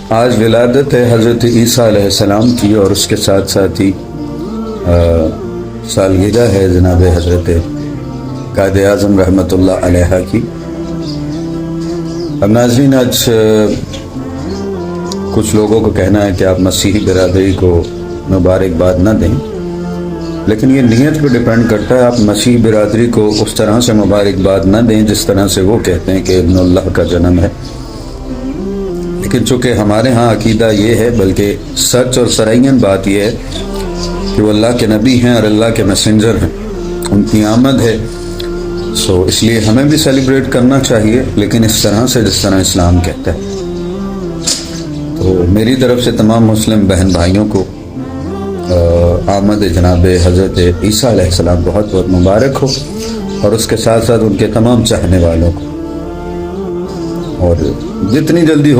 آج ولادت ہے حضرت عیسیٰ علیہ السلام کی، اور اس کے ساتھ ساتھ ہی سالگرہ ہے جناب حضرت قائد اعظم رحمۃ اللہ علیہ کی۔ اب ناظرین، آج کچھ لوگوں کو کہنا ہے کہ آپ مسیحی برادری کو مبارکباد نہ دیں، لیکن یہ نیت پہ ڈیپینڈ کرتا ہے۔ آپ مسیحی برادری کو اس طرح سے مبارکباد نہ دیں جس طرح سے وہ کہتے ہیں کہ ابن اللہ کا جنم ہے، لیکن چونکہ ہمارے ہاں عقیدہ یہ ہے، بلکہ سچ اور سرعین بات یہ ہے کہ وہ اللہ کے نبی ہیں اور اللہ کے میسنجر ہیں، ان کی آمد ہے، سو اس لیے ہمیں بھی سیلیبریٹ کرنا چاہیے، لیکن اس طرح سے جس طرح اسلام کہتا ہے۔ تو میری طرف سے تمام مسلم بہن بھائیوں کو آمد جناب حضرت عیسیٰ علیہ السلام بہت بہت مبارک ہو، اور اس کے ساتھ ساتھ ان کے تمام چاہنے والوں کو، اور جتنی جلدی